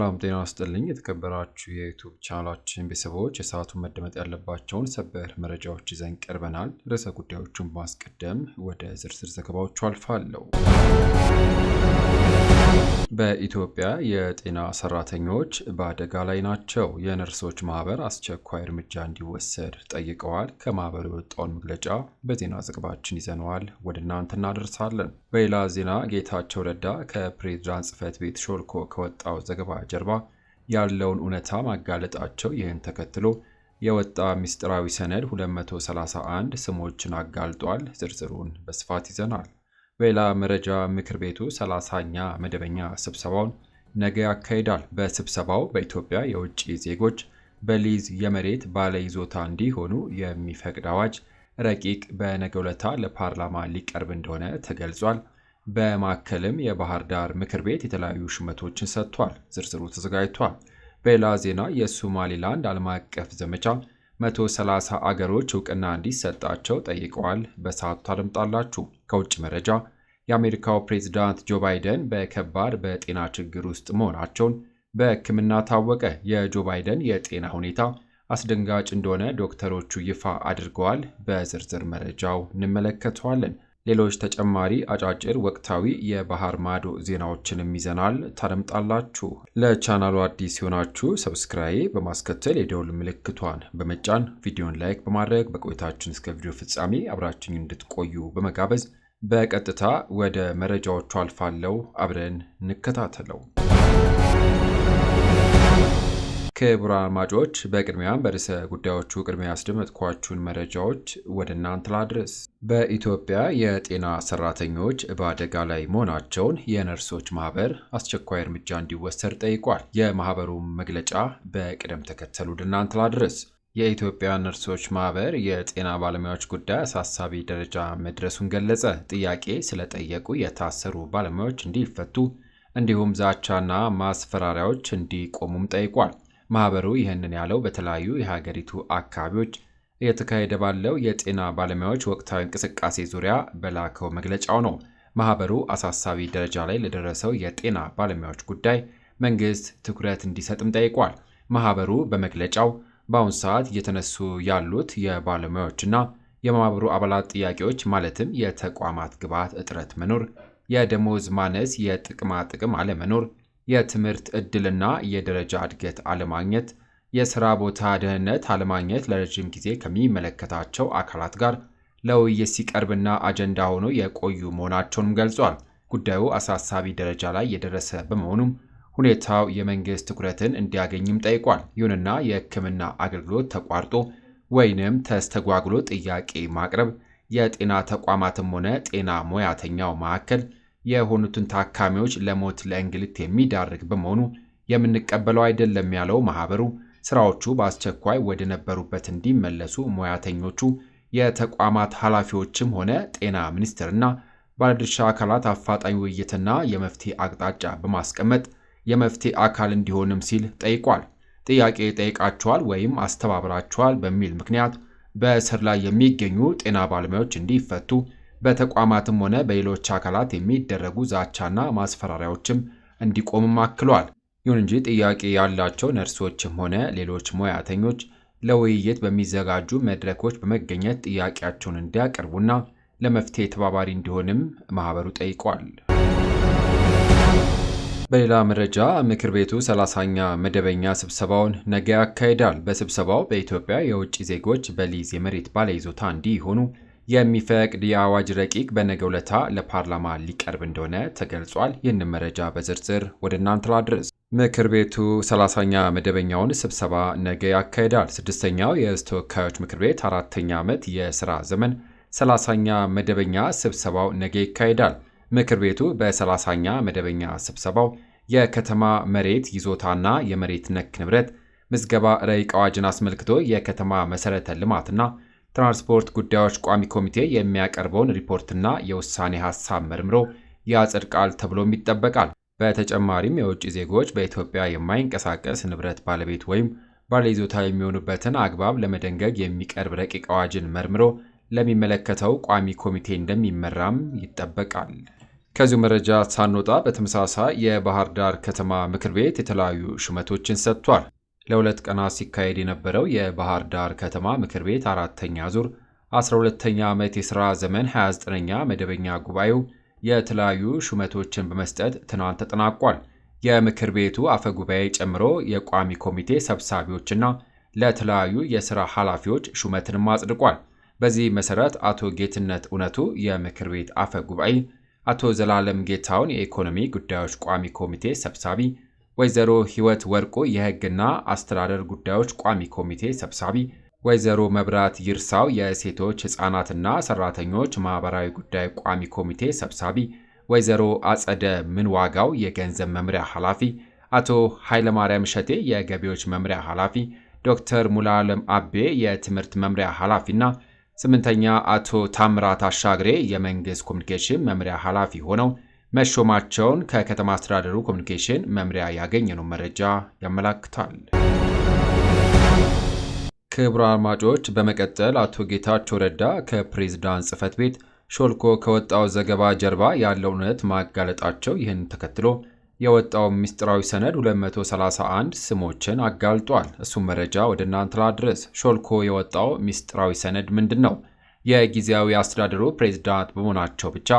ሰላም ጤና ይስጥልኝ የተከበራችሁ የዩቲዩብ ቻናላችን ቤተሰቦች የሰዓቱን መደመጥ ያለባቸውን ሰበር መረጃዎች ይዘን ቀርበናል። ርዕሰ ጉዳዮቹን በማስቀደም ወደ ዝርዝር ዘገባዎቹ አልፋለሁ። በኢትዮጵያ የጤና ሰራተኞች በአደጋ ላይ ናቸው። የነርሶች ማህበር አስቸኳይ እርምጃ እንዲወሰድ ጠይቀዋል። ከማህበሩ የወጣውን መግለጫ በዜና ዘገባችን ይዘነዋል፣ ወደ እናንተ እናደርሳለን። በሌላ ዜና ጌታቸው ረዳ ከፕሬዝዳንት ጽሕፈት ቤት ሾልኮ ከወጣው ዘገባ ጀርባ ያለውን እውነታ ማጋለጣቸው፣ ይህን ተከትሎ የወጣ ምስጢራዊ ሰነድ 231 ስሞችን አጋልጧል። ዝርዝሩን በስፋት ይዘናል። በሌላ መረጃ ምክር ቤቱ 30ኛ መደበኛ ስብሰባውን ነገ ያካሂዳል። በስብሰባው በኢትዮጵያ የውጭ ዜጎች በሊዝ የመሬት ባለይዞታ እንዲሆኑ የሚፈቅድ አዋጅ ረቂቅ በነገው ዕለት ለፓርላማ ሊቀርብ እንደሆነ ተገልጿል። በማዕከልም የባህር ዳር ምክር ቤት የተለያዩ ሹመቶችን ሰጥቷል። ዝርዝሩ ተዘጋጅቷል። በሌላ ዜና የሶማሊላንድ ዓለም አቀፍ ዘመቻ 130 አገሮች እውቅና እንዲሰጣቸው ጠይቀዋል። በሰዓቱ ታደምጣላችሁ። ከውጭ መረጃ የአሜሪካው ፕሬዝዳንት ጆ ባይደን በከባድ በጤና ችግር ውስጥ መሆናቸውን በሕክምና ታወቀ። የጆ ባይደን የጤና ሁኔታ አስደንጋጭ እንደሆነ ዶክተሮቹ ይፋ አድርገዋል። በዝርዝር መረጃው እንመለከተዋለን። ሌሎች ተጨማሪ አጫጭር ወቅታዊ የባህር ማዶ ዜናዎችንም ይዘናል፣ ታደምጣላችሁ። ለቻናሉ አዲስ ሲሆናችሁ ሰብስክራይብ በማስከተል የደውል ምልክቷን በመጫን ቪዲዮን ላይክ በማድረግ በቆይታችን እስከ ቪዲዮ ፍጻሜ አብራችሁን እንድትቆዩ በመጋበዝ በቀጥታ ወደ መረጃዎቹ አልፋለሁ። አብረን እንከታተለው። ክቡራን አድማጮች፣ በቅድሚያም በርዕሰ ጉዳዮቹ ቅድሚያ ያስደመጥኳችሁን መረጃዎች ወደ እናንተ ላድርስ። በኢትዮጵያ የጤና ሰራተኞች በአደጋ ላይ መሆናቸውን የነርሶች ማህበር አስቸኳይ እርምጃ እንዲወሰድ ጠይቋል። የማህበሩ መግለጫ በቅደም ተከተል ወደ እናንተ ላድርስ። የኢትዮጵያ ነርሶች ማህበር የጤና ባለሙያዎች ጉዳይ አሳሳቢ ደረጃ መድረሱን ገለጸ። ጥያቄ ስለጠየቁ የታሰሩ ባለሙያዎች እንዲፈቱ እንዲሁም ዛቻና ማስፈራሪያዎች እንዲቆሙም ጠይቋል። ማህበሩ ይህንን ያለው በተለያዩ የሀገሪቱ አካባቢዎች እየተካሄደ ባለው የጤና ባለሙያዎች ወቅታዊ እንቅስቃሴ ዙሪያ በላከው መግለጫው ነው። ማህበሩ አሳሳቢ ደረጃ ላይ ለደረሰው የጤና ባለሙያዎች ጉዳይ መንግስት ትኩረት እንዲሰጥም ጠይቋል። ማህበሩ በመግለጫው በአሁኑ ሰዓት እየተነሱ ያሉት የባለሙያዎችና የማህበሩ አባላት ጥያቄዎች ማለትም የተቋማት ግብዓት እጥረት መኖር፣ የደሞዝ ማነስ፣ የጥቅማ ጥቅም አለመኖር፣ የትምህርት ዕድልና የደረጃ እድገት አለማግኘት፣ የሥራ ቦታ ደህንነት አለማግኘት ለረጅም ጊዜ ከሚመለከታቸው አካላት ጋር ለውይይት ሲቀርብና አጀንዳ ሆኖ የቆዩ መሆናቸውንም ገልጿል። ጉዳዩ አሳሳቢ ደረጃ ላይ የደረሰ በመሆኑም ሁኔታው የመንግስት ትኩረትን እንዲያገኝም ጠይቋል። ይሁንና የሕክምና አገልግሎት ተቋርጦ ወይንም ተስተጓጉሎ ጥያቄ ማቅረብ የጤና ተቋማትም ሆነ ጤና ሙያተኛው ማዕከል የሆኑትን ታካሚዎች ለሞት ለእንግልት የሚዳርግ በመሆኑ የምንቀበለው አይደለም ያለው ማህበሩ ስራዎቹ በአስቸኳይ ወደ ነበሩበት እንዲመለሱ ሙያተኞቹ፣ የተቋማት ኃላፊዎችም ሆነ ጤና ሚኒስቴርና ባለድርሻ አካላት አፋጣኝ ውይይትና የመፍትሄ አቅጣጫ በማስቀመጥ የመፍትሄ አካል እንዲሆንም ሲል ጠይቋል። ጥያቄ ጠይቃቸዋል ወይም አስተባብራቸዋል በሚል ምክንያት በእስር ላይ የሚገኙ ጤና ባለሙያዎች እንዲፈቱ በተቋማትም ሆነ በሌሎች አካላት የሚደረጉ ዛቻና ማስፈራሪያዎችም እንዲቆምም አክሏል። ይሁን እንጂ ጥያቄ ያላቸው ነርሶችም ሆነ ሌሎች ሙያተኞች ለውይይት በሚዘጋጁ መድረኮች በመገኘት ጥያቄያቸውን እንዲያቀርቡና ለመፍትሄ ተባባሪ እንዲሆንም ማህበሩ ጠይቋል። በሌላ መረጃ ምክር ቤቱ 30ኛ መደበኛ ስብሰባውን ነገ ያካሂዳል። በስብሰባው በኢትዮጵያ የውጭ ዜጎች በሊዝ የመሬት ባለይዞታ እንዲሆኑ የሚፈቅድ የአዋጅ ረቂቅ በነገው ዕለት ለፓርላማ ሊቀርብ እንደሆነ ተገልጿል። ይህንን መረጃ በዝርዝር ወደ እናንተ ላድርስ። ምክር ቤቱ 30ኛ መደበኛውን ስብሰባ ነገ ያካሂዳል። 6ኛው የሕዝብ ተወካዮች ምክር ቤት 4ኛ ዓመት የሥራ ዘመን 30ኛ መደበኛ ስብሰባው ነገ ይካሄዳል። ምክር ቤቱ በ30ኛ መደበኛ ስብሰባው የከተማ መሬት ይዞታና የመሬት ነክ ንብረት ምዝገባ ረቂቅ አዋጅን አስመልክቶ የከተማ መሠረተ ልማትና ትራንስፖርት ጉዳዮች ቋሚ ኮሚቴ የሚያቀርበውን ሪፖርትና የውሳኔ ሐሳብ መርምሮ ያጸድቃል ተብሎም ይጠበቃል። በተጨማሪም የውጭ ዜጎች በኢትዮጵያ የማይንቀሳቀስ ንብረት ባለቤት ወይም ባለይዞታ የሚሆኑበትን አግባብ ለመደንገግ የሚቀርብ ረቂቅ አዋጅን መርምሮ ለሚመለከተው ቋሚ ኮሚቴ እንደሚመራም ይጠበቃል። ከዚሁ መረጃ ሳንወጣ በተመሳሳይ የባህር ዳር ከተማ ምክር ቤት የተለያዩ ሹመቶችን ሰጥቷል። ለ2 ቀናት ሲካሄድ የነበረው የባህር ዳር ከተማ ምክር ቤት 4ኛ ዙር 12ኛ ዓመት የሥራ ዘመን 29ኛ መደበኛ ጉባኤው የተለያዩ ሹመቶችን በመስጠት ትናንት ተጠናቋል። የምክር ቤቱ አፈ ጉባኤ ጨምሮ የቋሚ ኮሚቴ ሰብሳቢዎችና ለተለያዩ የሥራ ኃላፊዎች ሹመትንም አጽድቋል። በዚህ መሠረት አቶ ጌትነት እውነቱ የምክር ቤት አፈ ጉባኤ፣ አቶ ዘላለም ጌታውን የኢኮኖሚ ጉዳዮች ቋሚ ኮሚቴ ሰብሳቢ፣ ወይዘሮ ሕይወት ወርቁ የሕግና አስተዳደር ጉዳዮች ቋሚ ኮሚቴ ሰብሳቢ፣ ወይዘሮ መብራት ይርሳው የሴቶች ሕፃናትና ሠራተኞች ማኅበራዊ ጉዳይ ቋሚ ኮሚቴ ሰብሳቢ፣ ወይዘሮ አጸደ ምንዋጋው የገንዘብ መምሪያ ኃላፊ፣ አቶ ኃይለማርያም ሸቴ የገቢዎች መምሪያ ኃላፊ፣ ዶክተር ሙሉዓለም አቤ የትምህርት መምሪያ ኃላፊና 8ኛ አቶ ታምራት አሻግሬ የመንግሥት ኮሚኒኬሽን መምሪያ ኃላፊ ሆነው መሾማቸውን ከከተማ አስተዳደሩ ኮሚኒኬሽን መምሪያ ያገኘነው መረጃ ያመለክታል። ክቡራን አድማጮች፣ በመቀጠል አቶ ጌታቸው ረዳ ከፕሬዝዳንት ጽሕፈት ቤት ሾልኮ ከወጣው ዘገባ ጀርባ ያለውን እውነት ማጋለጣቸው፣ ይህን ተከትሎ የወጣው ምስጢራዊ ሰነድ 231 ስሞችን አጋልጧል። እሱም መረጃ ወደ እናንተ ላድረስ። ሾልኮ የወጣው ምስጢራዊ ሰነድ ምንድን ነው? የጊዜያዊ አስተዳደሩ ፕሬዝዳንት በመሆናቸው ብቻ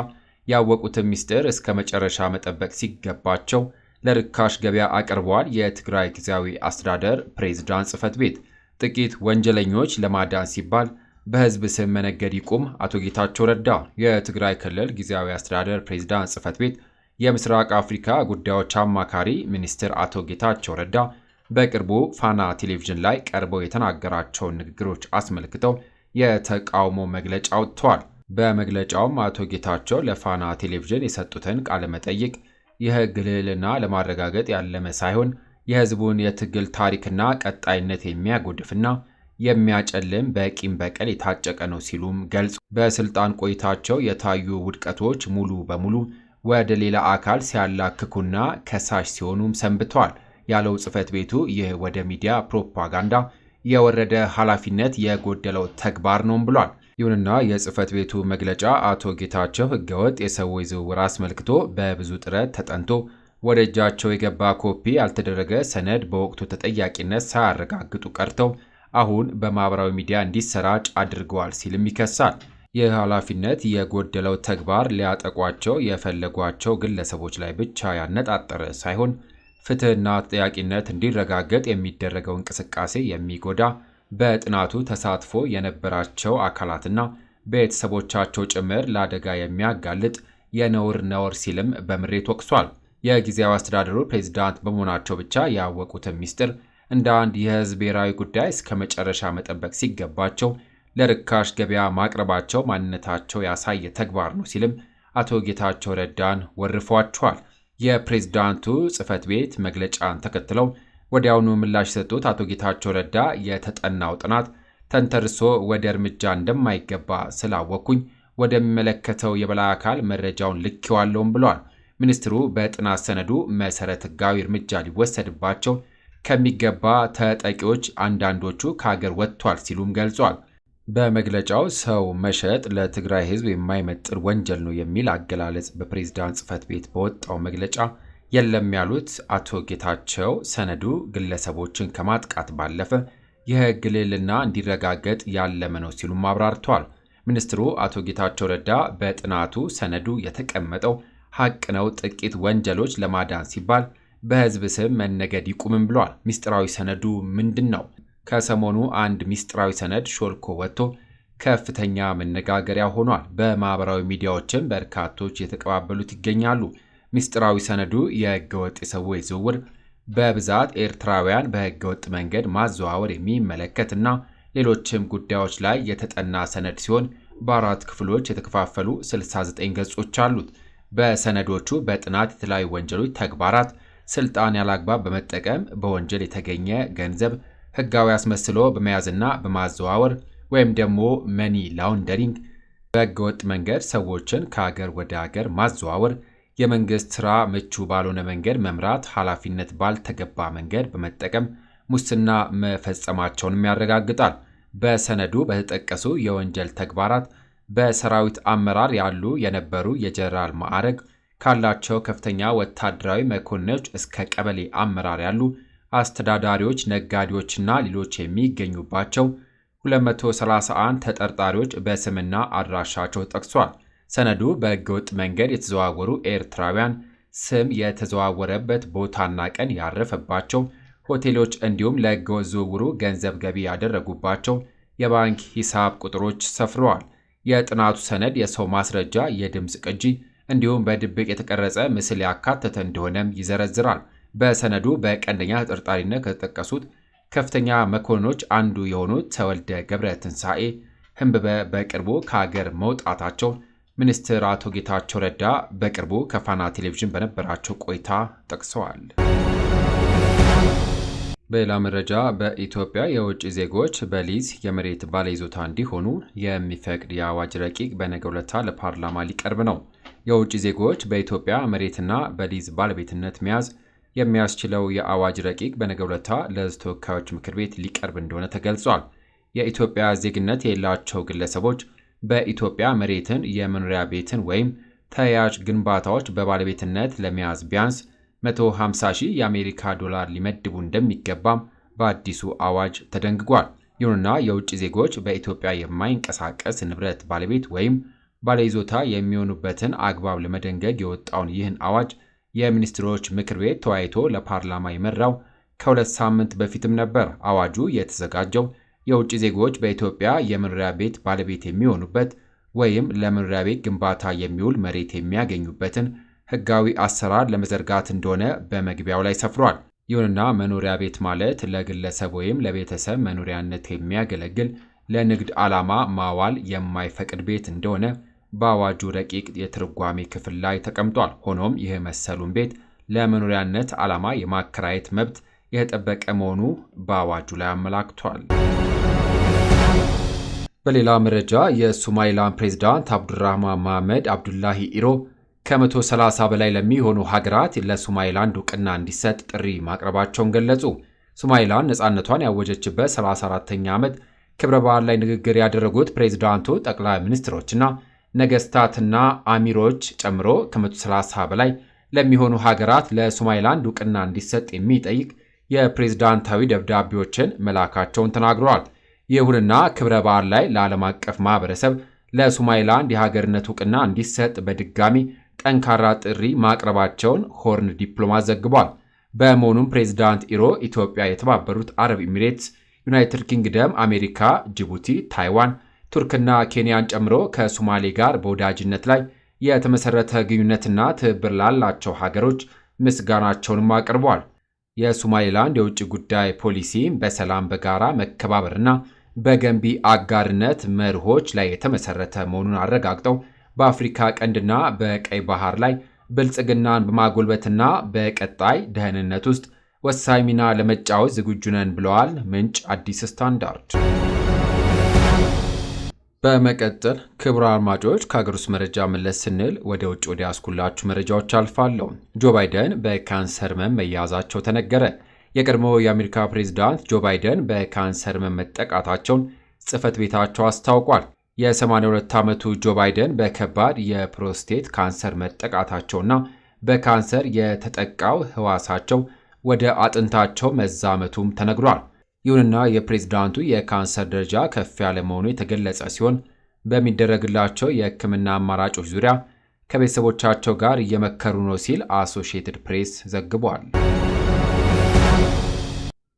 ያወቁትን ምስጢር እስከ መጨረሻ መጠበቅ ሲገባቸው ለርካሽ ገበያ አቅርበዋል። የትግራይ ጊዜያዊ አስተዳደር ፕሬዝዳንት ጽሕፈት ቤት ጥቂት ወንጀለኞች ለማዳን ሲባል በሕዝብ ስም መነገድ ይቁም። አቶ ጌታቸው ረዳ የትግራይ ክልል ጊዜያዊ አስተዳደር ፕሬዝዳንት ጽሕፈት ቤት የምስራቅ አፍሪካ ጉዳዮች አማካሪ ሚኒስትር አቶ ጌታቸው ረዳ በቅርቡ ፋና ቴሌቪዥን ላይ ቀርበው የተናገራቸውን ንግግሮች አስመልክተው የተቃውሞ መግለጫ አውጥተዋል። በመግለጫውም አቶ ጌታቸው ለፋና ቴሌቪዥን የሰጡትን ቃለ መጠይቅ የሕግ ልዕልና ለማረጋገጥ ያለመ ሳይሆን የሕዝቡን የትግል ታሪክና ቀጣይነት የሚያጎድፍና የሚያጨልም በቂም በቀል የታጨቀ ነው ሲሉም ገልጹ። በስልጣን ቆይታቸው የታዩ ውድቀቶች ሙሉ በሙሉ ወደ ሌላ አካል ሲያላክኩና ከሳሽ ሲሆኑም ሰንብተዋል ያለው ጽሕፈት ቤቱ ይህ ወደ ሚዲያ ፕሮፓጋንዳ የወረደ ኃላፊነት የጎደለው ተግባር ነውም ብሏል። ይሁንና የጽሕፈት ቤቱ መግለጫ አቶ ጌታቸው ሕገወጥ የሰዎች ዝውውር አስመልክቶ በብዙ ጥረት ተጠንቶ ወደ እጃቸው የገባ ኮፒ ያልተደረገ ሰነድ በወቅቱ ተጠያቂነት ሳያረጋግጡ ቀርተው አሁን በማኅበራዊ ሚዲያ እንዲሰራጭ አድርገዋል ሲልም ይከሳል። ይህ ኃላፊነት የጎደለው ተግባር ሊያጠቋቸው የፈለጓቸው ግለሰቦች ላይ ብቻ ያነጣጠረ ሳይሆን ፍትሕና ተጠያቂነት እንዲረጋገጥ የሚደረገው እንቅስቃሴ የሚጎዳ፣ በጥናቱ ተሳትፎ የነበራቸው አካላትና ቤተሰቦቻቸው ጭምር ለአደጋ የሚያጋልጥ ነውር ሲልም በምሬት ወቅሷል። የጊዜያዊ አስተዳደሩ ፕሬዝዳንት በመሆናቸው ብቻ ያወቁትን ምስጢር እንደ አንድ የሕዝብ ብሔራዊ ጉዳይ እስከ መጨረሻ መጠበቅ ሲገባቸው ለርካሽ ገበያ ማቅረባቸው ማንነታቸው ያሳየ ተግባር ነው ሲልም አቶ ጌታቸው ረዳን ወርፏቸዋል። የፕሬዝዳንቱ ጽሕፈት ቤት መግለጫን ተከትለው ወዲያውኑ ምላሽ የሰጡት አቶ ጌታቸው ረዳ የተጠናው ጥናት ተንተርሶ ወደ እርምጃ እንደማይገባ ስላወቅኩኝ ወደሚመለከተው የበላይ አካል መረጃውን ልኬዋለሁም ብለዋል። ሚኒስትሩ በጥናት ሰነዱ መሠረት ሕጋዊ እርምጃ ሊወሰድባቸው ከሚገባ ተጠቂዎች አንዳንዶቹ ከሀገር ወጥቷል ሲሉም ገልጿል። በመግለጫው ሰው መሸጥ ለትግራይ ሕዝብ የማይመጥን ወንጀል ነው የሚል አገላለጽ በፕሬዝዳንት ጽሕፈት ቤት በወጣው መግለጫ የለም ያሉት አቶ ጌታቸው ሰነዱ ግለሰቦችን ከማጥቃት ባለፈ የሕግ ልዕልና እንዲረጋገጥ ያለመ ነው ሲሉም አብራርተዋል። ሚኒስትሩ አቶ ጌታቸው ረዳ በጥናቱ ሰነዱ የተቀመጠው ሐቅ ነው፣ ጥቂት ወንጀሎች ለማዳን ሲባል በሕዝብ ስም መነገድ ይቁምም ብሏል። ምስጢራዊ ሰነዱ ምንድን ነው? ከሰሞኑ አንድ ምስጢራዊ ሰነድ ሾልኮ ወጥቶ ከፍተኛ መነጋገሪያ ሆኗል። በማኅበራዊ ሚዲያዎችም በርካቶች የተቀባበሉት ይገኛሉ። ምስጢራዊ ሰነዱ የሕገወጥ የሰዎች ዝውውር በብዛት ኤርትራውያን በሕገወጥ መንገድ ማዘዋወር የሚመለከትና ሌሎችም ጉዳዮች ላይ የተጠና ሰነድ ሲሆን በ4 ክፍሎች የተከፋፈሉ 69 ገጾች አሉት። በሰነዶቹ በጥናት የተለያዩ ወንጀሎች ተግባራት፣ ስልጣን ያላግባብ በመጠቀም በወንጀል የተገኘ ገንዘብ ሕጋዊ አስመስሎ በመያዝና በማዘዋወር ወይም ደግሞ መኒ ላውንደሪንግ፣ በሕገወጥ መንገድ ሰዎችን ከሀገር ወደ ሀገር ማዘዋወር፣ የመንግሥት ሥራ ምቹ ባልሆነ መንገድ መምራት፣ ኃላፊነት ባልተገባ መንገድ በመጠቀም ሙስና መፈጸማቸውንም ያረጋግጣል። በሰነዱ በተጠቀሱ የወንጀል ተግባራት በሰራዊት አመራር ያሉ የነበሩ የጀነራል ማዕረግ ካላቸው ከፍተኛ ወታደራዊ መኮንኖች እስከ ቀበሌ አመራር ያሉ አስተዳዳሪዎች፣ ነጋዴዎችና ሌሎች የሚገኙባቸው 231 ተጠርጣሪዎች በስምና አድራሻቸው ጠቅሷል። ሰነዱ በሕገወጥ መንገድ የተዘዋወሩ ኤርትራውያን ስም የተዘዋወረበት ቦታና ቀን ያረፈባቸው ሆቴሎች እንዲሁም ለሕገወጥ ዝውውሩ ገንዘብ ገቢ ያደረጉባቸው የባንክ ሂሳብ ቁጥሮች ሰፍረዋል። የጥናቱ ሰነድ የሰው ማስረጃ፣ የድምፅ ቅጂ እንዲሁም በድብቅ የተቀረጸ ምስል ያካተተ እንደሆነም ይዘረዝራል። በሰነዱ በቀንደኛ ተጠርጣሪነት ከተጠቀሱት ከፍተኛ መኮንኖች አንዱ የሆኑት ተወልደ ገብረ ትንሣኤ ህንብበ በቅርቡ ከሀገር መውጣታቸው ሚኒስትር አቶ ጌታቸው ረዳ በቅርቡ ከፋና ቴሌቪዥን በነበራቸው ቆይታ ጠቅሰዋል። በሌላ መረጃ በኢትዮጵያ የውጭ ዜጎች በሊዝ የመሬት ባለይዞታ እንዲሆኑ የሚፈቅድ የአዋጅ ረቂቅ በነገው ዕለት ለፓርላማ ሊቀርብ ነው። የውጭ ዜጎች በኢትዮጵያ መሬትና በሊዝ ባለቤትነት መያዝ የሚያስችለው የአዋጅ ረቂቅ በነገው ዕለት ለሕዝብ ተወካዮች ምክር ቤት ሊቀርብ እንደሆነ ተገልጿል። የኢትዮጵያ ዜግነት የሌላቸው ግለሰቦች በኢትዮጵያ መሬትን፣ የመኖሪያ ቤትን ወይም ተያያዥ ግንባታዎች በባለቤትነት ለመያዝ ቢያንስ 150,000 የአሜሪካ ዶላር ሊመድቡ እንደሚገባም በአዲሱ አዋጅ ተደንግጓል። ይሁንና የውጭ ዜጎች በኢትዮጵያ የማይንቀሳቀስ ንብረት ባለቤት ወይም ባለይዞታ የሚሆኑበትን አግባብ ለመደንገግ የወጣውን ይህን አዋጅ የሚኒስትሮች ምክር ቤት ተወያይቶ ለፓርላማ የመራው ከ2 ሳምንት በፊትም ነበር። አዋጁ የተዘጋጀው የውጭ ዜጎች በኢትዮጵያ የመኖሪያ ቤት ባለቤት የሚሆኑበት ወይም ለመኖሪያ ቤት ግንባታ የሚውል መሬት የሚያገኙበትን ሕጋዊ አሰራር ለመዘርጋት እንደሆነ በመግቢያው ላይ ሰፍሯል። ይሁንና መኖሪያ ቤት ማለት ለግለሰብ ወይም ለቤተሰብ መኖሪያነት የሚያገለግል ለንግድ ዓላማ ማዋል የማይፈቅድ ቤት እንደሆነ በአዋጁ ረቂቅ የትርጓሜ ክፍል ላይ ተቀምጧል። ሆኖም ይህ መሰሉን ቤት ለመኖሪያነት ዓላማ የማከራየት መብት የተጠበቀ መሆኑ በአዋጁ ላይ አመላክቷል። በሌላ መረጃ የሶማሊላንድ ፕሬዝዳንት አብዱራህማን መሐመድ አብዱላሂ ኢሮ ከ130 በላይ ለሚሆኑ ሀገራት ለሶማሊላንድ እውቅና እንዲሰጥ ጥሪ ማቅረባቸውን ገለጹ። ሶማሊላንድ ነፃነቷን ያወጀችበት 34ኛ ዓመት ክብረ በዓል ላይ ንግግር ያደረጉት ፕሬዝዳንቱ ጠቅላይ ሚኒስትሮችና ነገስታትና አሚሮች ጨምሮ ከ130 በላይ ለሚሆኑ ሀገራት ለሶማሊላንድ እውቅና እንዲሰጥ የሚጠይቅ የፕሬዝዳንታዊ ደብዳቤዎችን መላካቸውን ተናግረዋል። ይሁንና ክብረ በዓል ላይ ለዓለም አቀፍ ማህበረሰብ ለሶማሊላንድ የሀገርነት እውቅና እንዲሰጥ በድጋሚ ጠንካራ ጥሪ ማቅረባቸውን ሆርን ዲፕሎማት ዘግቧል። በመሆኑም ፕሬዝዳንት ኢሮ ኢትዮጵያ፣ የተባበሩት አረብ ኤሚሬትስ፣ ዩናይትድ ኪንግደም፣ አሜሪካ፣ ጅቡቲ፣ ታይዋን፣ ቱርክና ኬንያን ጨምሮ ከሶማሌ ጋር በወዳጅነት ላይ የተመሰረተ ግንኙነትና ትብብር ላላቸው ሀገሮች ምስጋናቸውንም አቅርበዋል። የሶማሌላንድ የውጭ ጉዳይ ፖሊሲ በሰላም በጋራ መከባበርና በገንቢ አጋርነት መርሆች ላይ የተመሰረተ መሆኑን አረጋግጠው በአፍሪካ ቀንድና በቀይ ባህር ላይ ብልጽግናን በማጎልበትና በቀጣይ ደህንነት ውስጥ ወሳኝ ሚና ለመጫወት ዝግጁ ነን ብለዋል። ምንጭ አዲስ ስታንዳርድ። በመቀጠል ክቡራን አድማጮች ከሀገር ውስጥ መረጃ መለስ ስንል ወደ ውጭ ወደ ያስኩላችሁ መረጃዎች አልፋለሁ። ጆ ባይደን በካንሰር ህመም መያዛቸው ተነገረ። የቀድሞው የአሜሪካ ፕሬዝዳንት ጆ ባይደን በካንሰር ህመም መጠቃታቸውን ጽህፈት ቤታቸው አስታውቋል። የ82 ዓመቱ ጆ ባይደን በከባድ የፕሮስቴት ካንሰር መጠቃታቸውና በካንሰር የተጠቃው ህዋሳቸው ወደ አጥንታቸው መዛመቱም ተነግሯል። ይሁንና የፕሬዝዳንቱ የካንሰር ደረጃ ከፍ ያለ መሆኑ የተገለጸ ሲሆን በሚደረግላቸው የህክምና አማራጮች ዙሪያ ከቤተሰቦቻቸው ጋር እየመከሩ ነው ሲል አሶሺየትድ ፕሬስ ዘግቧል።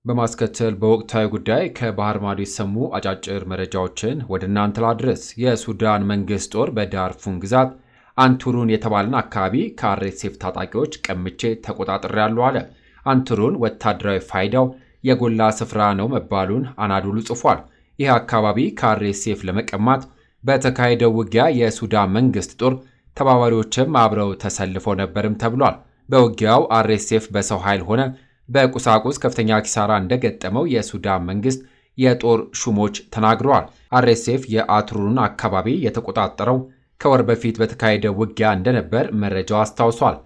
በማስከተል በወቅታዊ ጉዳይ ከባህር ማዶ የተሰሙ አጫጭር መረጃዎችን ወደ እናንተ ላድረስ። የሱዳን መንግስት ጦር በዳርፉር ግዛት አንቱሩን የተባለን አካባቢ ከአርኤስኤፍ ታጣቂዎች ቀምቼ ተቆጣጥሬያለሁ አለ። አንቱሩን ወታደራዊ ፋይዳው የጎላ ስፍራ ነው መባሉን አናዶሉ ጽፏል። ይህ አካባቢ ከአርኤስኤፍ ለመቀማት በተካሄደው ውጊያ የሱዳን መንግስት ጦር ተባባሪዎችም አብረው ተሰልፈው ነበርም ተብሏል። በውጊያው አርኤስኤፍ በሰው ኃይል ሆነ በቁሳቁስ ከፍተኛ ኪሳራ እንደገጠመው የሱዳን መንግስት የጦር ሹሞች ተናግረዋል። አርኤስኤፍ የአንቱሩን አካባቢ የተቆጣጠረው ከወር በፊት በተካሄደው ውጊያ እንደነበር መረጃው አስታውሷል።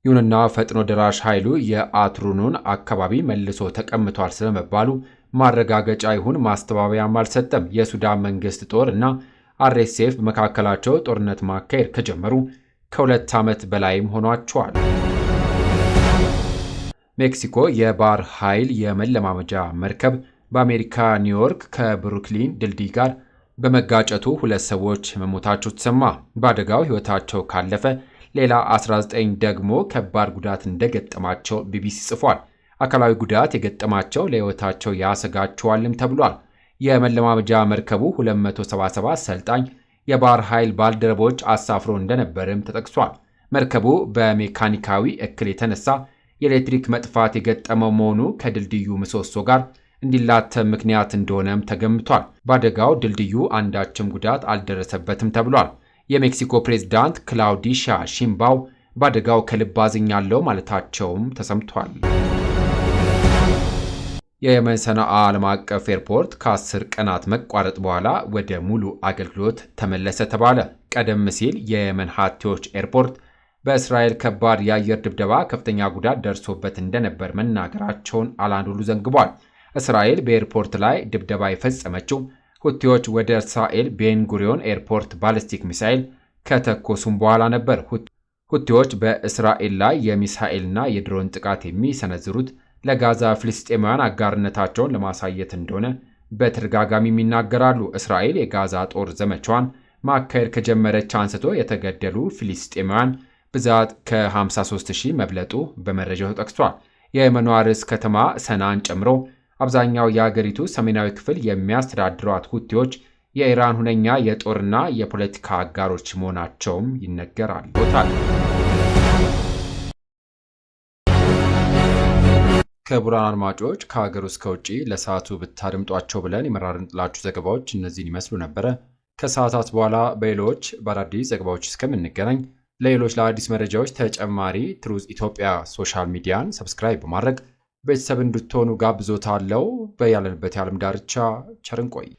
ይሁንና ፈጥኖ ደራሽ ኃይሉ የአንቱሩን አካባቢ መልሶ ተቀምጧል ስለመባሉ ማረጋገጫ ይሁን ማስተባበያም አልሰጠም። የሱዳን መንግስት ጦር እና አርኤስኤፍ በመካከላቸው ጦርነት ማካሄድ ከጀመሩ ከ2 ዓመት በላይም ሆኗቸዋል። ሜክሲኮ የባህር ኃይል የመለማመጃ መርከብ በአሜሪካ ኒውዮርክ ከብሩክሊን ድልድይ ጋር በመጋጨቱ 2 ሰዎች መሞታቸው ተሰማ። በአደጋው ሕይወታቸው ካለፈ ሌላ 19 ደግሞ ከባድ ጉዳት እንደገጠማቸው ቢቢሲ ጽፏል። አካላዊ ጉዳት የገጠማቸው ለሕይወታቸው ያሰጋቸዋልም ተብሏል። የመለማመጃ መርከቡ 277 ሰልጣኝ የባህር ኃይል ባልደረቦች አሳፍሮ እንደነበርም ተጠቅሷል። መርከቡ በሜካኒካዊ እክል የተነሳ የኤሌክትሪክ መጥፋት የገጠመው መሆኑ ከድልድዩ ምሰሶ ጋር እንዲላተም ምክንያት እንደሆነም ተገምቷል። በአደጋው ድልድዩ አንዳችም ጉዳት አልደረሰበትም ተብሏል። የሜክሲኮ ፕሬዝዳንት ክላውዲሻ ሺምባው በአደጋው ከልብ አዝኛለሁ ማለታቸውም ተሰምቷል። የየመን ሰነአ ዓለም አቀፍ ኤርፖርት ከ10 ቀናት መቋረጥ በኋላ ወደ ሙሉ አገልግሎት ተመለሰ ተባለ። ቀደም ሲል የየመን ሀቲዎች ኤርፖርት በእስራኤል ከባድ የአየር ድብደባ ከፍተኛ ጉዳት ደርሶበት እንደነበር መናገራቸውን አልአንዶሉ ዘግቧል። እስራኤል በኤርፖርት ላይ ድብደባ የፈጸመችው ሁቲዎች ወደ እስራኤል ቤንጉሪዮን ኤርፖርት ባሊስቲክ ሚሳኤል ከተኮሱም በኋላ ነበር። ሁቲዎች በእስራኤል ላይ የሚሳኤልና የድሮን ጥቃት የሚሰነዝሩት ለጋዛ ፍልስጤማውያን አጋርነታቸውን ለማሳየት እንደሆነ በተደጋጋሚ ይናገራሉ። እስራኤል የጋዛ ጦር ዘመቻዋን ማካሄድ ከጀመረች አንስቶ የተገደሉ ፍልስጤማውያን ብዛት ከ53,000 መብለጡ በመረጃው ተጠቅሷል። የየመኗ ርዕሰ ከተማ ሰናን ጨምሮ አብዛኛው የአገሪቱ ሰሜናዊ ክፍል የሚያስተዳድሯት ሁቲዎች የኢራን ሁነኛ የጦርና የፖለቲካ አጋሮች መሆናቸውም ይነገራል። ክቡራን አድማጮች ከሀገር ውስጥ ከውጭ ለሰዓቱ ብታደምጧቸው ብለን የመራርንላችሁ ዘገባዎች እነዚህን ይመስሉ ነበረ። ከሰዓታት በኋላ በሌሎች በአዳዲስ ዘገባዎች እስከምንገናኝ ለሌሎች ለአዲስ መረጃዎች ተጨማሪ ትሩዝ ኢትዮጵያ ሶሻል ሚዲያን ሰብስክራይብ በማድረግ ቤተሰብ እንድትሆኑ ጋብዞታለሁ። በያለንበት የዓለም ዳርቻ ቸር እንቆይ።